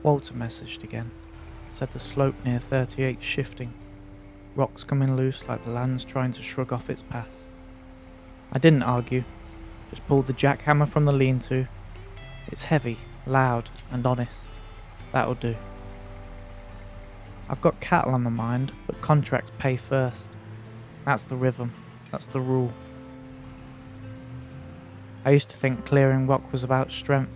Walter messaged again. Said the slope near 38's shifting. Rocks coming loose like the land's trying to shrug off its past. I didn't argue. Just pulled the jackhammer from the lean-to. It's heavy, loud, and honest. That'll do. I've got cattle on the mind, but contracts pay first. That's the rhythm. That's the rule. I used to think clearing rock was about strength.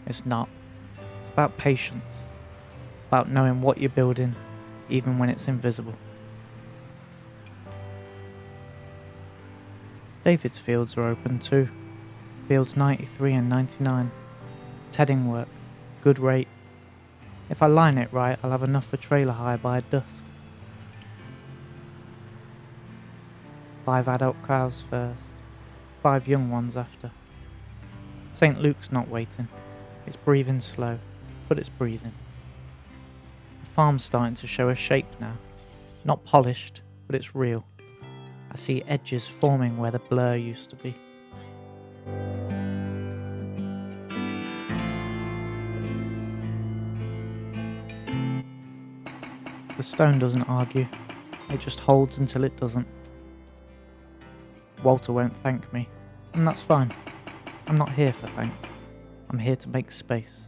It's not. It's about patience. About knowing what you're building, even when it's invisible. David's fields are open too. Fields 93 and 99. Tedding work. Good rate. If I line it right, I'll have enough for trailer hire by dusk. 5 adult cows first. 5 young ones after. St. Luke's not waiting. It's breathing slow, but it's breathing. The farm's starting to show a shape now. Not polished, but it's real. I see edges forming where the blur used to be. The stone doesn't argue. It just holds until it doesn't. Walter won't thank me, and that's fine. I'm not here for thanks. I'm here to make space.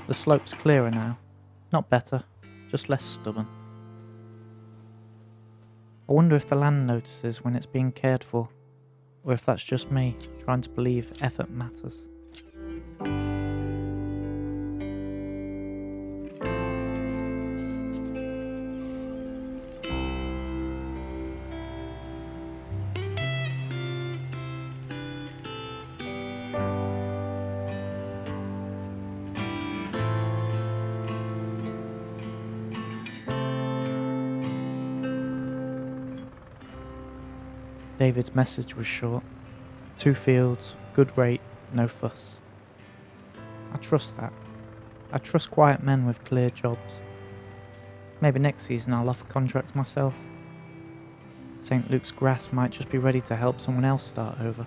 The slope's clearer now. Not better, just less stubborn. I wonder if the land notices when it's being cared for, or if that's just me trying to believe effort matters. David's message was short. 2 fields, good rate, no fuss. I trust that. I trust quiet men with clear jobs. Maybe next season I'll offer contracts myself. St. Luke's grass might just be ready to help someone else start over.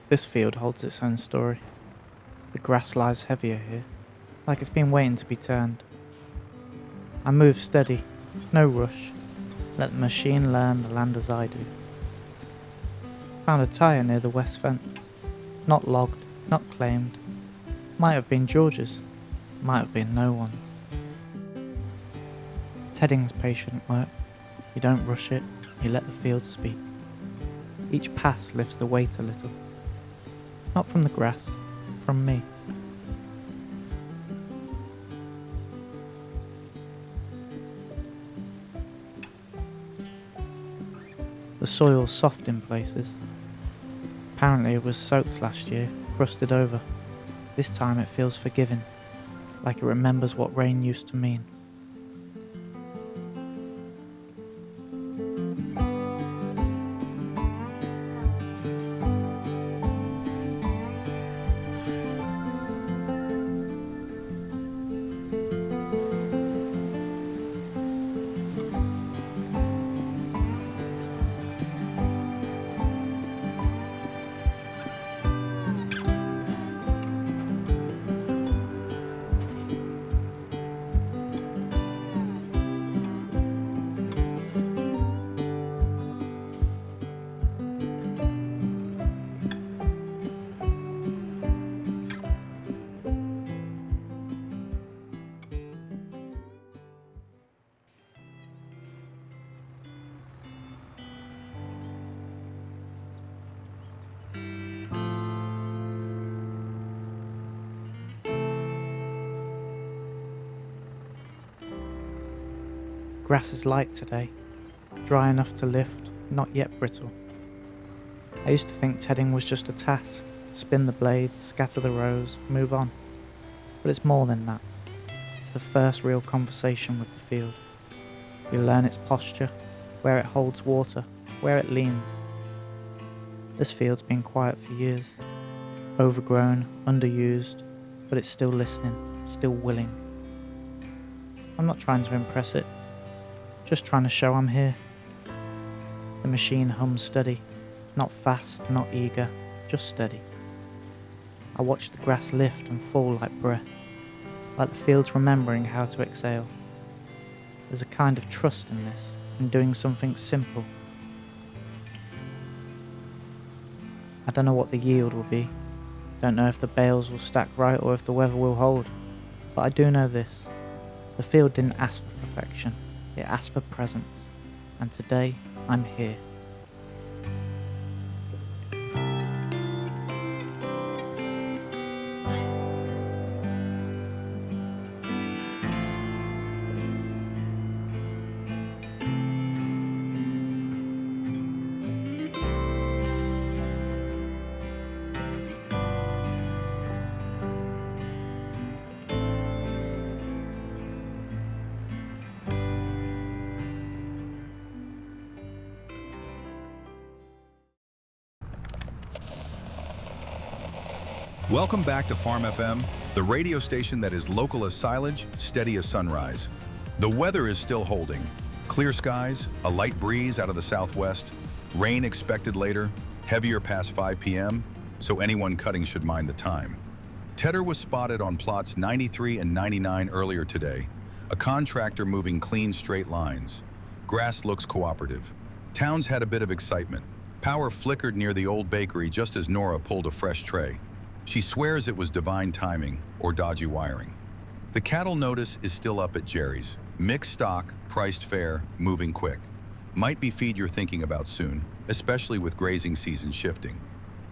This field holds its own story. The grass lies heavier here, like it's been waiting to be turned. I move steady, no rush, let the machine learn the land as I do. Found a tyre near the west fence, not logged, not claimed. Might have been George's, might have been no one's. Tedding's patient work. You don't rush it, you let the field speak. Each pass lifts the weight a little. Not from the grass, from me. The soil's soft in places. Apparently it was soaked last year, crusted over. This time it feels forgiving, like it remembers what rain used to mean. grass is light today, dry enough to lift, not yet brittle. I used to think tedding was just a task, spin the blades, scatter the rows, move on. But it's more than that. It's the first real conversation with the field. You learn its posture, where it holds water, where it leans. This field's been quiet for years, overgrown, underused, but it's still listening, still willing. I'm not trying to impress it, just trying to show I'm here. The machine hums steady, not fast, not eager, just steady. I watch the grass lift and fall like breath, like the field's remembering how to exhale. There's a kind of trust in this, in doing something simple. I don't know what the yield will be, don't know if the bales will stack right or if the weather will hold, but I do know this. The field didn't ask for perfection, it asked for presence, and today I'm here. Welcome back to Farm FM, the radio station that is local as silage, steady as sunrise. The weather is still holding. Clear skies, a light breeze out of the southwest, rain expected later, heavier past 5 p.m., so anyone cutting should mind the time. Tedder was spotted on plots 93 and 99 earlier today, a contractor moving clean straight lines. Grass looks cooperative. Towns had a bit of excitement. Power flickered near the old bakery just as Nora pulled a fresh tray. She swears it was divine timing or dodgy wiring. The cattle notice is still up at Jerry's. Mixed stock, priced fair, moving quick. Might be feed you're thinking about soon, especially with grazing season shifting.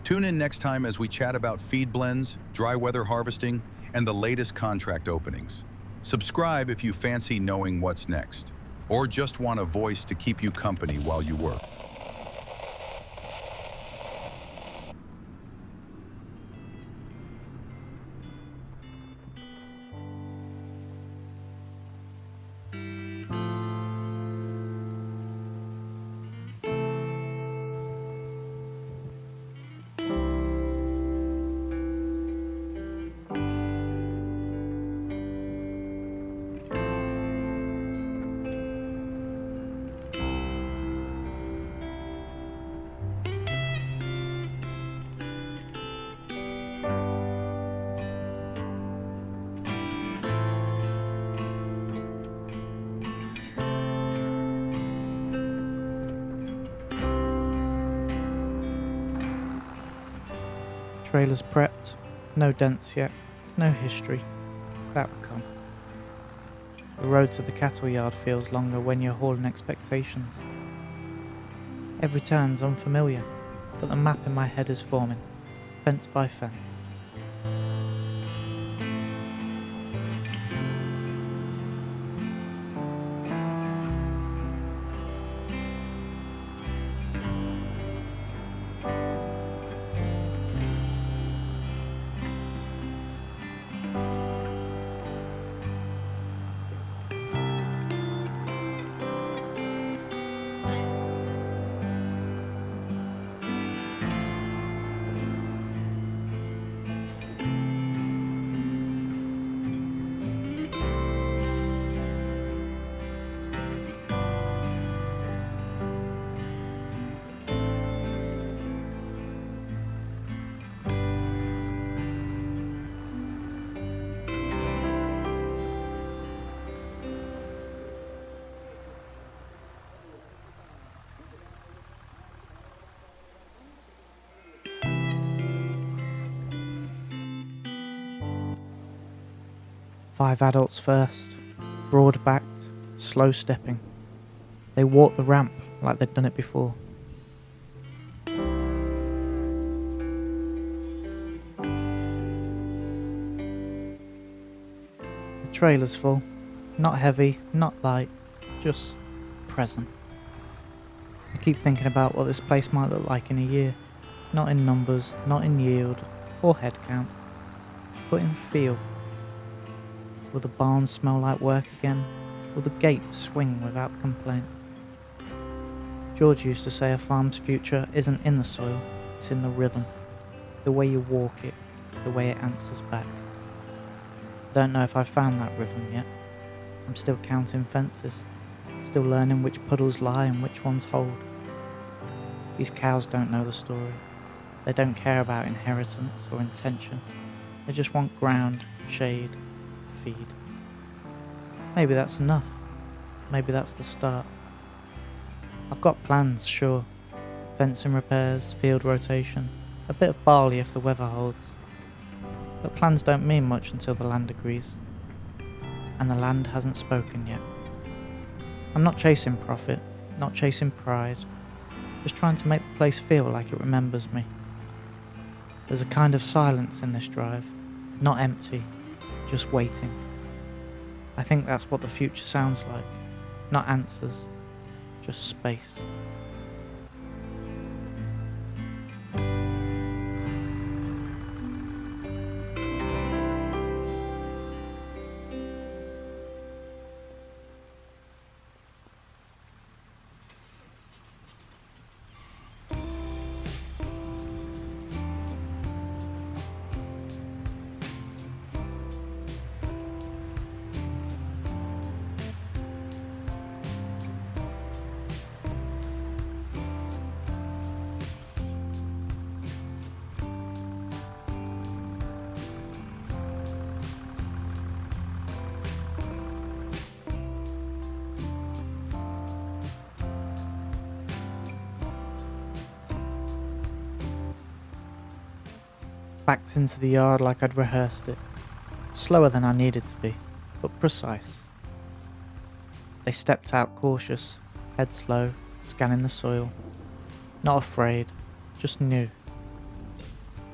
Tune in next time as we chat about feed blends, dry weather harvesting, and the latest contract openings. Subscribe if you fancy knowing what's next, or just want a voice to keep you company while you work. Trailer's prepped, no dents yet, no history. That will come. The road to the cattle yard feels longer when you're hauling expectations. Every turn's unfamiliar, but the map in my head is forming, fence by fence. Five adults first, broad-backed, slow-stepping. They walked the ramp like they'd done it before. The trailer's full, not heavy, not light, just present. I keep thinking about what this place might look like in a year, not in numbers, not in yield or head count, but in feel. Will the barn smell like work again? Will the gate swing without complaint? George used to say a farm's future isn't in the soil, it's in the rhythm, the way you walk it, the way it answers back. I don't know if I've found that rhythm yet. I'm still counting fences, still learning which puddles lie and which ones hold. These cows don't know the story. They don't care about inheritance or intention. They just want ground, shade, feed. Maybe that's enough. Maybe that's the start. I've got plans, sure. Fencing repairs, field rotation, a bit of barley if the weather holds. But plans don't mean much until the land agrees. And the land hasn't spoken yet. I'm not chasing profit, not chasing pride, just trying to make the place feel like it remembers me. There's a kind of silence in this drive, not empty, just waiting. I think that's what the future sounds like, not answers, just space. Backed into the yard like I'd rehearsed it, slower than I needed to be, but precise. They stepped out cautious, heads low, scanning the soil, not afraid, just new.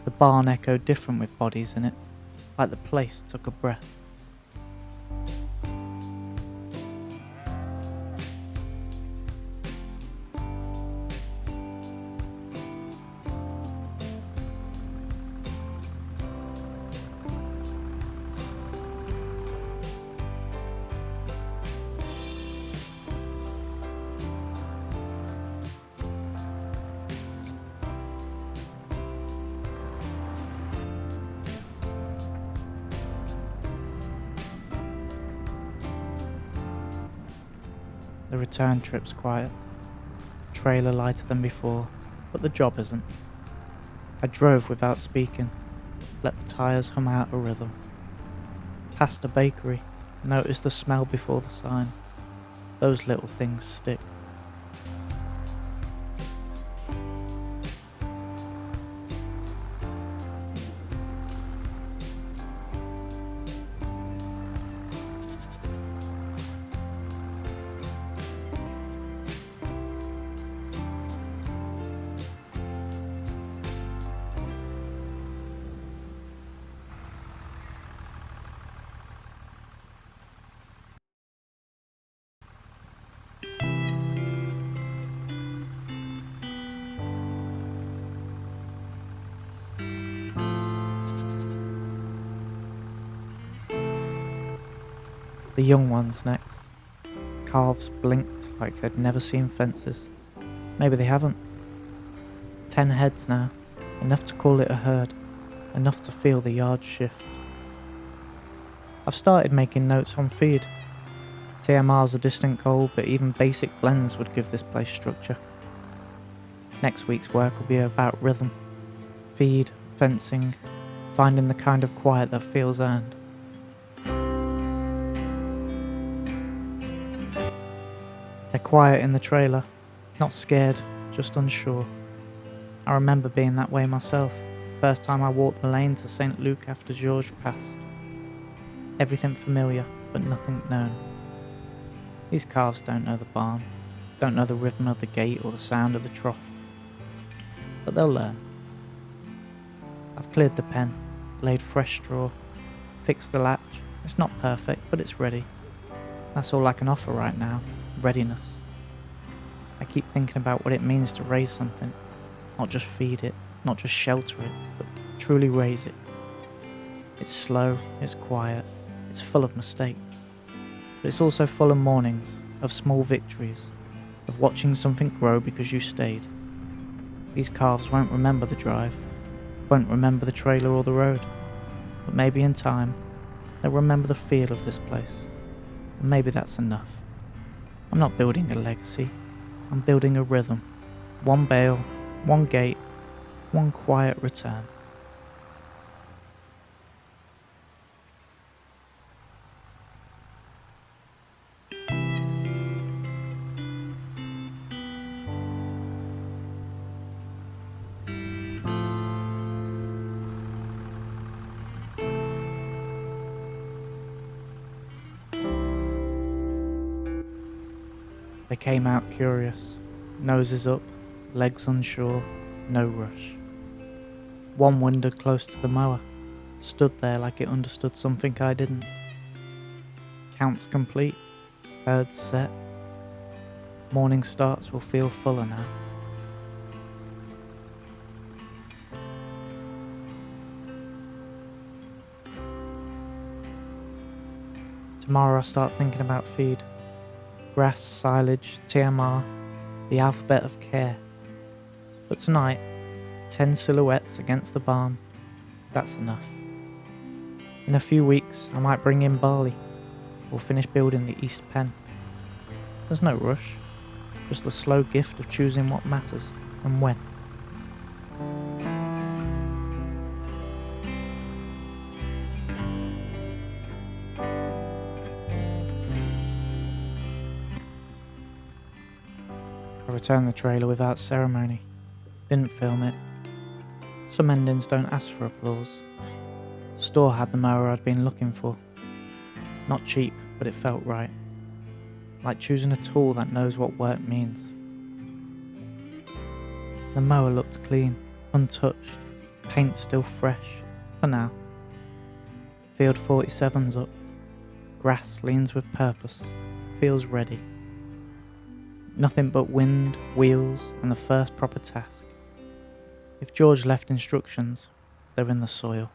The barn echoed different with bodies in it, like the place took a breath. The return trip's quiet, trailer lighter than before, but the job isn't. I drove without speaking, let the tyres hum out a rhythm. Past a bakery, noticed the smell before the sign. Those little things stick. The young ones next. Calves blinked like they'd never seen fences. Maybe they haven't. 10 heads now, enough to call it a herd, enough to feel the yard shift. I've started making notes on feed. TMR's a distant goal, but even basic blends would give this place structure. Next week's work will be about rhythm. Feed, fencing, finding the kind of quiet that feels earned. They're quiet in the trailer, not scared, just unsure. I remember being that way myself, first time I walked the lane to St. Luc after George passed. Everything familiar, but nothing known. These calves don't know the barn, don't know the rhythm of the gate or the sound of the trough. But they'll learn. I've cleared the pen, laid fresh straw, fixed the latch. It's not perfect, but it's ready. That's all I can offer right now. readiness. I keep thinking about what it means to raise something, not just feed it, not just shelter it, but truly raise it. It's slow, it's quiet, it's full of mistakes, but it's also full of mornings, of small victories, of watching something grow because you stayed. These calves won't remember the drive, won't remember the trailer or the road, but maybe in time, they'll remember the feel of this place, and maybe that's enough. I'm not building a legacy, I'm building a rhythm. One bale, one gate, one quiet return. They came out curious, noses up, legs unsure, no rush. One wandered close to the mower, stood there like it understood something I didn't. Counts complete, herds set. Morning starts will feel fuller now. Tomorrow I start thinking about feed. Grass, silage, TMR, the alphabet of care. But tonight, 10 silhouettes against the barn, that's enough. In a few weeks, I might bring in barley, or finish building the east pen. There's no rush, just the slow gift of choosing what matters and when. I returned the trailer without ceremony. Didn't film it. Some endings don't ask for applause. Store had the mower I'd been looking for. Not cheap, but it felt right. Like choosing a tool that knows what work means. The mower looked clean, untouched, paint still fresh, for now. Field 47's up. Grass leans with purpose, feels ready. Nothing but wind, wheels, and the first proper task. If George left instructions, they're in the soil.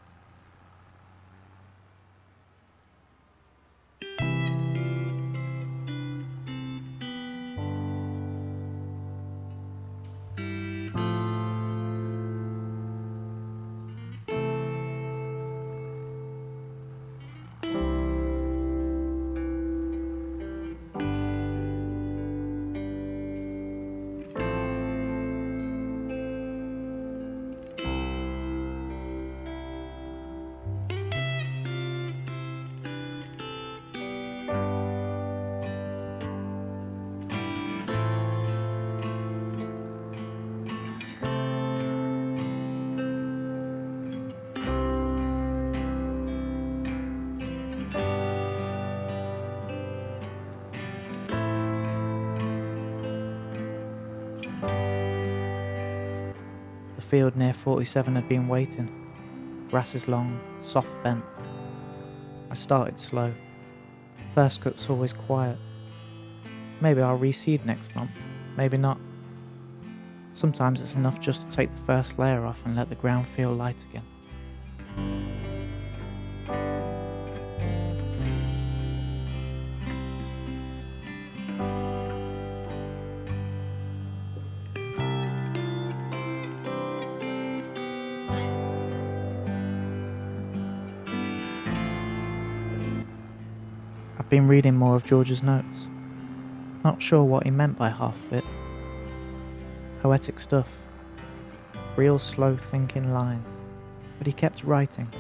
The field near 47 had been waiting. Grass is long, soft bent. I started slow. First cut's always quiet. Maybe I'll reseed next month, maybe not. Sometimes it's enough just to take the first layer off and let the ground feel light again. I've been reading more of George's notes. Not sure what he meant by half of it. Poetic stuff. Real slow thinking lines. But he kept writing.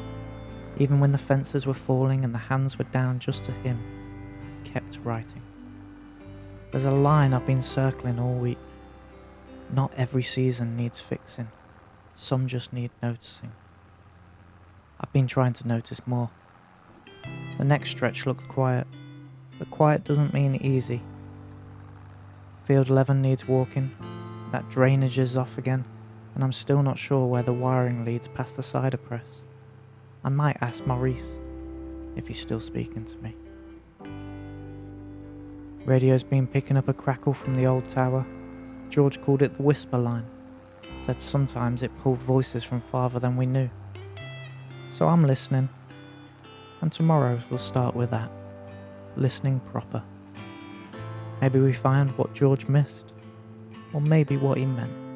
Even when the fences were falling and the hands were down just to him, he kept writing. There's a line I've been circling all week. Not every season needs fixing. Some just need noticing. I've been trying to notice more. The next stretch looks quiet, but quiet doesn't mean easy. Field 11 needs walking, that drainage is off again, and I'm still not sure where the wiring leads past the cider press. I might ask Maurice, if he's still speaking to me. Radio's been picking up a crackle from the old tower. George called it the whisper line. Said sometimes it pulled voices from farther than we knew. So I'm listening. And tomorrow we'll start with that. Listening proper. Maybe we find what George missed. Or maybe what he meant.